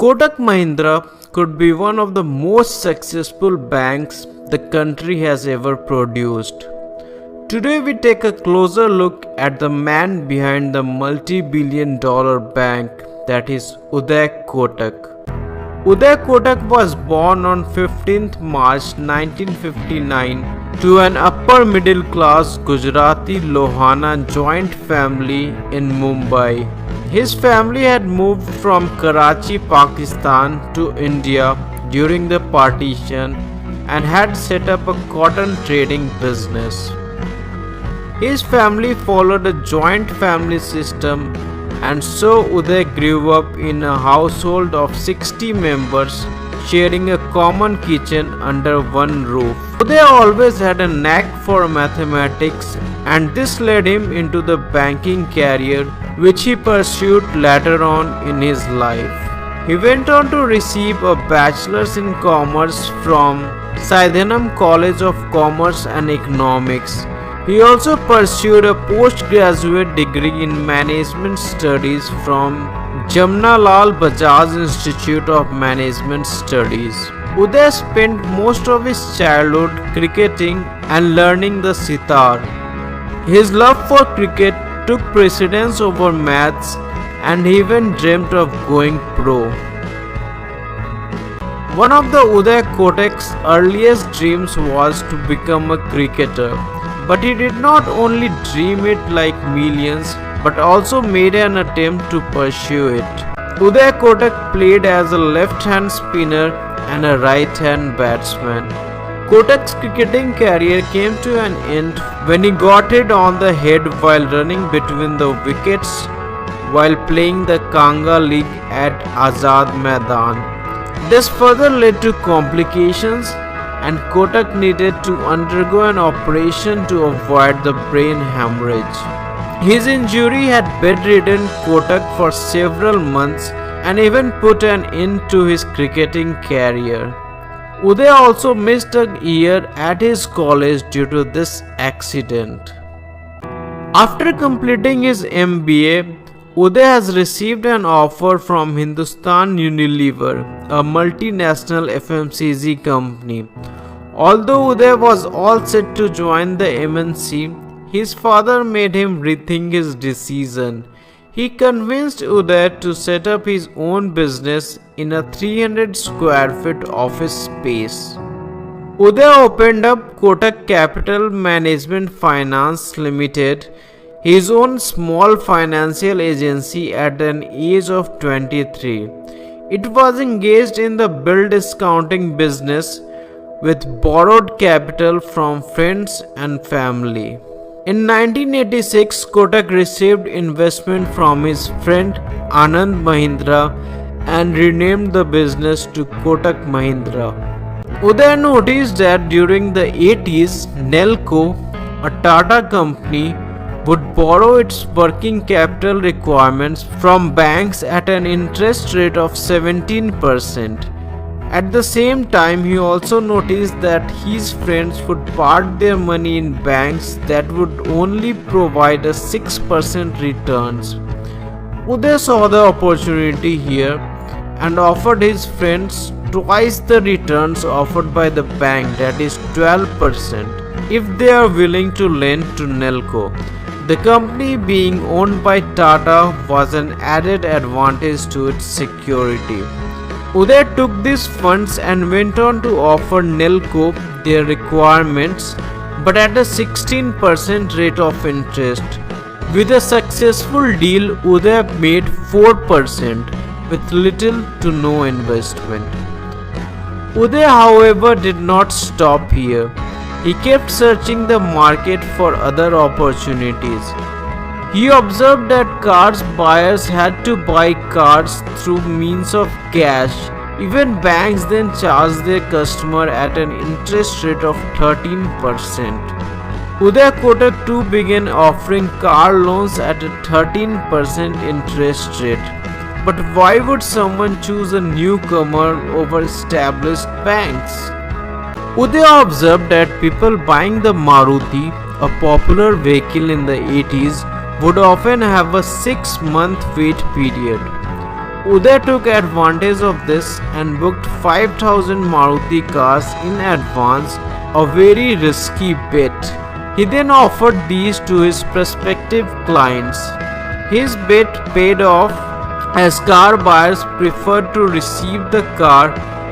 Kotak Mahindra could be one of the most successful banks the country has ever produced. Today we take a closer look at the man behind the multi-billion-dollar bank, that is Uday Kotak. Uday Kotak was born on 15th March 1959 to an upper middle class Gujarati Lohana joint family in Mumbai. His family had moved from Karachi, Pakistan to India during the partition and had set up a cotton trading business. His family followed a joint family system, and so Uday grew up in a household of 60 members sharing a common kitchen under one roof. Uday always had a knack for mathematics, and this led him into the banking career which he pursued later on in his life. He went on to receive a bachelor's in commerce from Sydenham College of Commerce and Economics. He also pursued a postgraduate degree in management studies from Jamnalal Bajaj Institute of Management Studies. Uday spent most of his childhood cricketing and learning the sitar. His love for cricket took precedence over maths, and he even dreamt of going pro. One of the Uday Kotak's earliest dreams was to become a cricketer, but he did not only dream it like millions, but also made an attempt to pursue it. Uday Kotak played as a left-hand spinner and a right-hand batsman. Kotak's cricketing career came to an end when he got hit on the head while running between the wickets while playing the Kanga League at Azad Maidan. This further led to complications, and Kotak needed to undergo an operation to avoid the brain hemorrhage. His injury had bedridden Kotak for several months and even put an end to his cricketing career. Uday also missed a year at his college due to this accident. After completing his MBA, Uday has received an offer from Hindustan Unilever, a multinational FMCG company. Although Uday was all set to join the MNC, his father made him rethink his decision. He convinced Uday to set up his own business in a 300 square feet office space. Uday opened up Kotak Capital Management Finance Limited, his own small financial agency, at an age of 23. It was engaged in the bill discounting business with borrowed capital from friends and family. In 1986, Kotak received investment from his friend Anand Mahindra and renamed the business to Kotak Mahindra. Uday noticed that during the 80s, Nelco, a Tata company, would borrow its working capital requirements from banks at an interest rate of 17%. At the same time, he also noticed that his friends would park their money in banks that would only provide a 6% returns. Uday saw the opportunity here and offered his friends twice the returns offered by the bank, that is 12%, if they are willing to lend to Nelco. The company being owned by Tata was an added advantage to its security. Uday took these funds and went on to offer Nelco their requirements, but at a 16% rate of interest. With a successful deal, Uday made 4% with little to no investment. Uday, however, did not stop here. He kept searching the market for other opportunities. He observed that cars buyers had to buy cars through means of cash. Even banks then charged their customer at an interest rate of 13%. Uday Kotak too began offering car loans at a 13% interest rate. But why would someone choose a newcomer over established banks? Uday observed that people buying the Maruti, a popular vehicle in the 80s, would often have a 6-month wait period. Uday took advantage of this and booked 5,000 Maruti cars in advance, a very risky bet. He then offered these to his prospective clients. His bet paid off as car buyers preferred to receive the car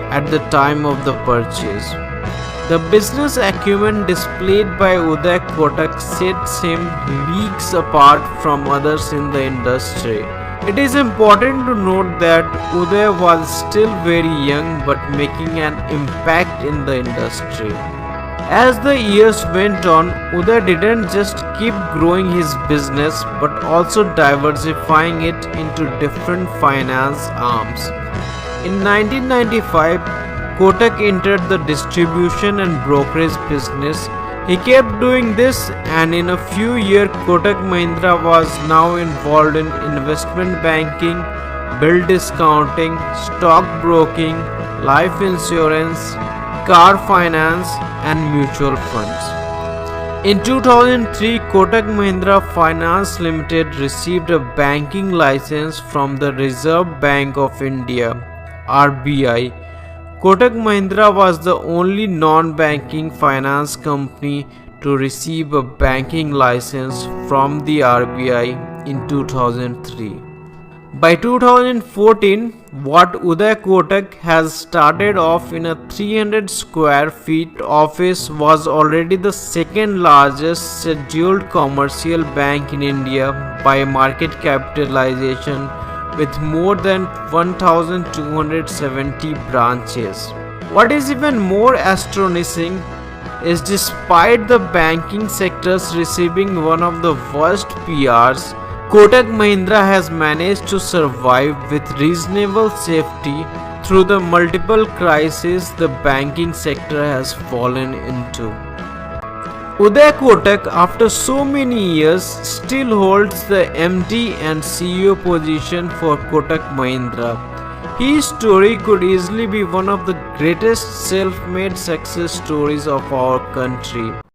at the time of the purchase. The business acumen displayed by Uday Kotak sets him leagues apart from others in the industry. It is important to note that Uday was still very young but making an impact in the industry. As the years went on, Uday didn't just keep growing his business but also diversifying it into different finance arms. In 1995, Kotak entered the distribution and brokerage business. He kept doing this, and in a few years Kotak Mahindra was now involved in investment banking, bill discounting, stock broking, life insurance, car finance and mutual funds. In 2003, Kotak Mahindra Finance Limited received a banking license from the Reserve Bank of India (RBI). Kotak Mahindra was the only non-banking finance company to receive a banking license from the RBI in 2003. By 2014, what Uday Kotak has started off in a 300 square feet office was already the second largest scheduled commercial bank in India by market capitalization, with more than 1,270 branches. What is even more astonishing is, despite the banking sectors receiving one of the worst PRs, Kotak Mahindra has managed to survive with reasonable safety through the multiple crises the banking sector has fallen into. Uday Kotak, after so many years, still holds the MD and CEO position for Kotak Mahindra. His story could easily be one of the greatest self-made success stories of our country.